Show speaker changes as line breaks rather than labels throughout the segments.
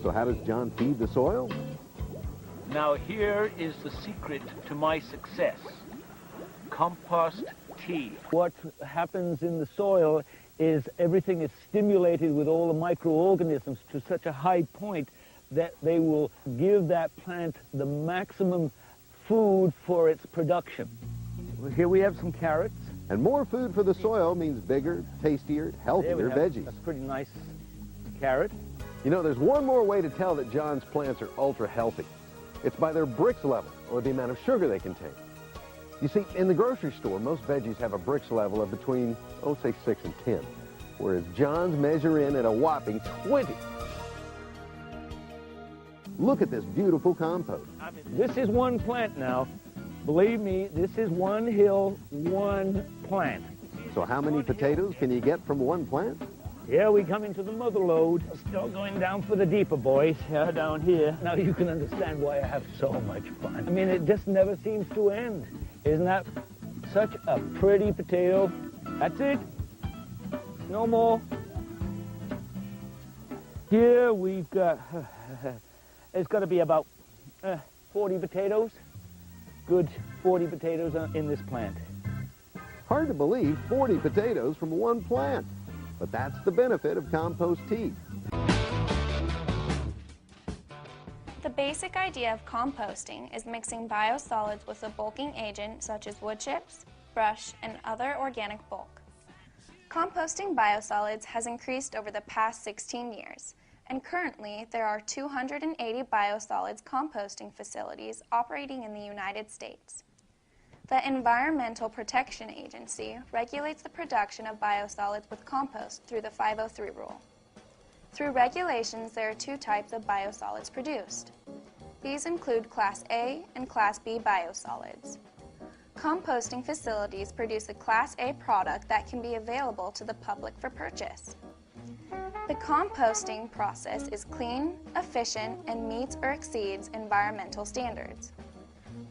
So how does John feed the soil?
Now here is the secret to my success. Compost tea.
What happens in the soil is everything is stimulated with all the microorganisms to such a high point that they will give that plant the maximum food for its production. Here we have some carrots.
And more food for the soil means bigger, tastier, healthier veggies.
That's a pretty nice carrot.
You know, there's one more way to tell that John's plants are ultra healthy. It's by their Brix level, or the amount of sugar they contain. You see, in the grocery store, most veggies have a Brix level of between, oh, say 6 and 10, whereas John's measure in at a whopping 20. Look at this beautiful compost.
This is one plant now. Believe me, this is one hill, one plant.
So how many potatoes can you get from one plant?
Here we come into the mother lode. Still going down for the deeper, boys. Yeah, down here. Now you can understand why I have so much fun. I mean, it just never seems to end. Isn't that such a pretty potato? That's it. No more. Here we've got, it's got to be about 40 potatoes. Good 40 potatoes in this plant.
Hard to believe 40 potatoes from one plant. But that's the benefit of compost tea.
The basic idea of composting is mixing biosolids with a bulking agent such as wood chips, brush, and other organic bulk. Composting biosolids has increased over the past 16 years, and currently there are 280 biosolids composting facilities operating in the United States. The Environmental Protection Agency regulates the production of biosolids with compost through the 503 rule. Through regulations, there are two types of biosolids produced. These include Class A and Class B biosolids. Composting facilities produce a Class A product that can be available to the public for purchase. The composting process is clean, efficient, and meets or exceeds environmental standards.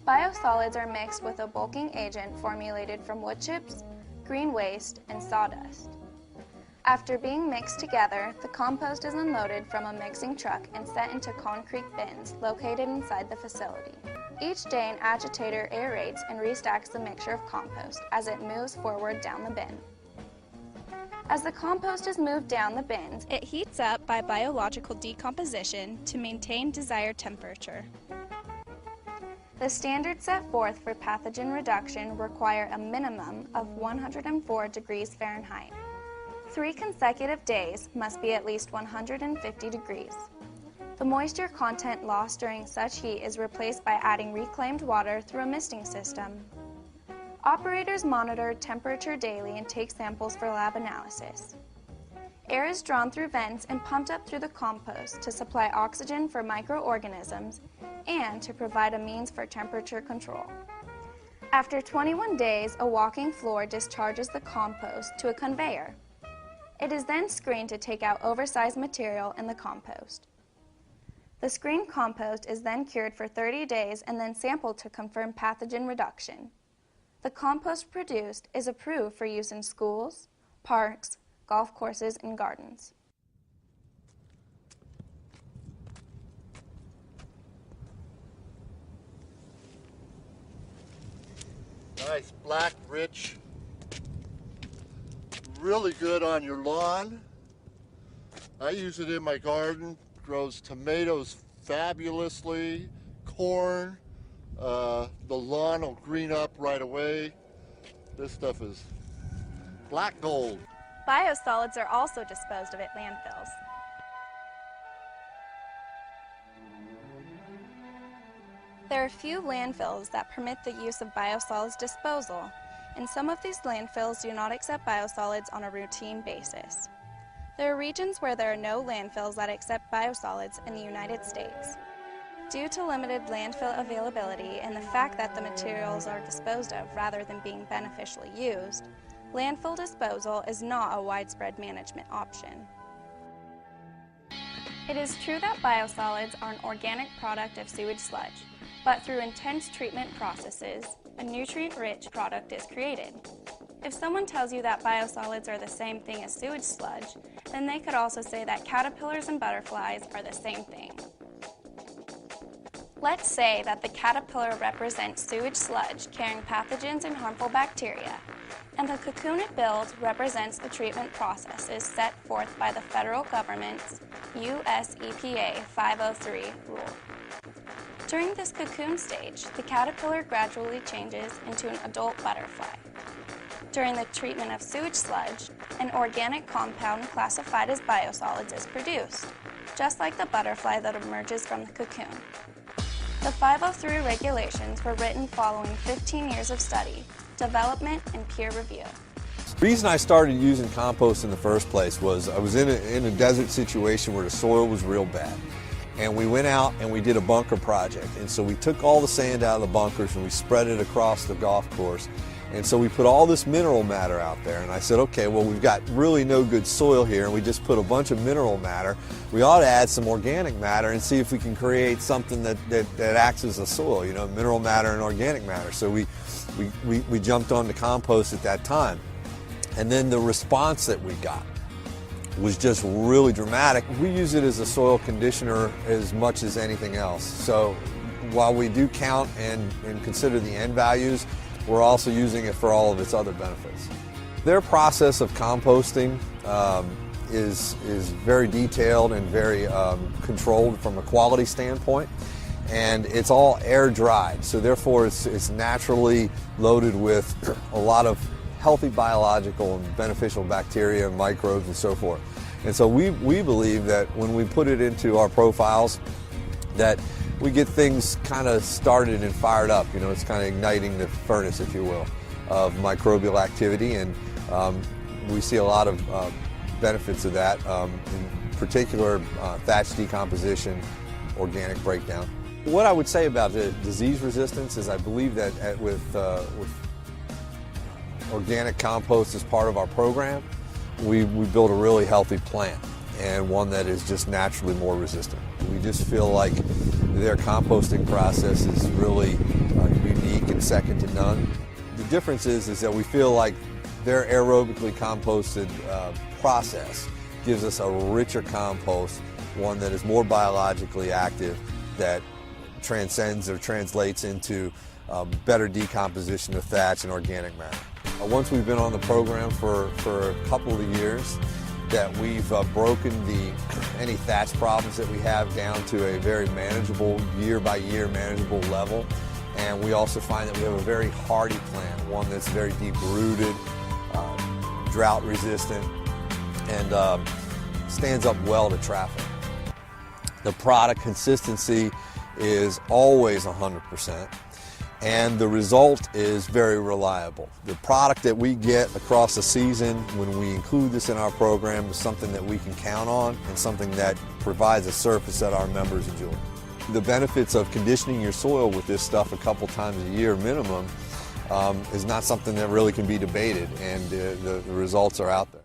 Biosolids are mixed with a bulking agent formulated from wood chips, green waste, and sawdust. After being mixed together, the compost is unloaded from a mixing truck and set into concrete bins located inside the facility. Each day, an agitator aerates and restacks the mixture of compost as it moves forward down the bin. As the compost is moved down the bins, it heats up by biological decomposition to maintain desired temperature. The standards set forth for pathogen reduction require a minimum of 104 degrees Fahrenheit. 3 consecutive days must be at least 150 degrees. The moisture content lost during such heat is replaced by adding reclaimed water through a misting system. Operators monitor temperature daily and take samples for lab analysis. Air is drawn through vents and pumped up through the compost to supply oxygen for microorganisms and to provide a means for temperature control. After 21 days, a walking floor discharges the compost to a conveyor. It is then screened to take out oversized material in the compost. The screened compost is then cured for 30 days and then sampled to confirm pathogen reduction. The compost produced is approved for use in schools, parks, golf courses, and gardens.
Nice, black, rich, really good on your lawn. I use it in my garden, grows tomatoes fabulously, corn, the lawn will green up right away. This stuff is black gold.
Biosolids are also disposed of at landfills. There are few landfills that permit the use of biosolids disposal, and some of these landfills do not accept biosolids on a routine basis. There are regions where there are no landfills that accept biosolids in the United States. Due to limited landfill availability and the fact that the materials are disposed of rather than being beneficially used, landfill disposal is not a widespread management option. It is true that biosolids are an organic product of sewage sludge, but through intense treatment processes, a nutrient-rich product is created. If someone tells you that biosolids are the same thing as sewage sludge, then they could also say that caterpillars and butterflies are the same thing. Let's say that the caterpillar represents sewage sludge carrying pathogens and harmful bacteria, and the cocoon it builds represents the treatment processes set forth by the federal government's U.S. EPA 503 rule. During this cocoon stage, the caterpillar gradually changes into an adult butterfly. During the treatment of sewage sludge, an organic compound classified as biosolids is produced, just like the butterfly that emerges from the cocoon. The 503 regulations were written following 15 years of study, development, and peer review.
The reason I started using compost in the first place was I was in a desert situation where the soil was real bad. And we went out and we did a bunker project. And so we took all the sand out of the bunkers and we spread it across the golf course. And so we put all this mineral matter out there. And I said, okay, well, we've got really no good soil here, and we just put a bunch of mineral matter. We ought to add some organic matter and see if we can create something that acts as a soil, you know, mineral matter and organic matter. So we jumped on the compost at that time. And then the response that we got was just really dramatic. We use it as a soil conditioner as much as anything else. So while we do count and consider the end values, we're also using it for all of its other benefits. Their process of composting is very detailed and very controlled from a quality standpoint, and it's all air dried. So therefore it's naturally loaded with a lot of healthy biological and beneficial bacteria and microbes and so forth. And so we believe that when we put it into our profiles, that we get things kind of started and fired up. You know, it's kind of igniting the furnace, if you will, of microbial activity, and we see a lot of benefits of that, in particular thatch decomposition, organic breakdown. What I would say about the disease resistance is I believe that with organic compost as part of our program, we build a really healthy plant, and one that is just naturally more resistant. We just feel like their composting process is really unique and second to none. The difference is that we feel like their aerobically composted process gives us a richer compost, one that is more biologically active, that transcends or translates into better decomposition of thatch and organic matter. Once we've been on the program for a couple of years, that we've broken any thatch problems that we have down to a very manageable, year-by-year manageable level. And we also find that we have a very hardy plant, one that's very deep-rooted, drought-resistant, and stands up well to traffic. The product consistency is always 100%. And the result is very reliable. The product that we get across the season when we include this in our program is something that we can count on and something that provides a surface that our members enjoy. The benefits of conditioning your soil with this stuff a couple times a year minimum is not something that really can be debated, and the results are out there.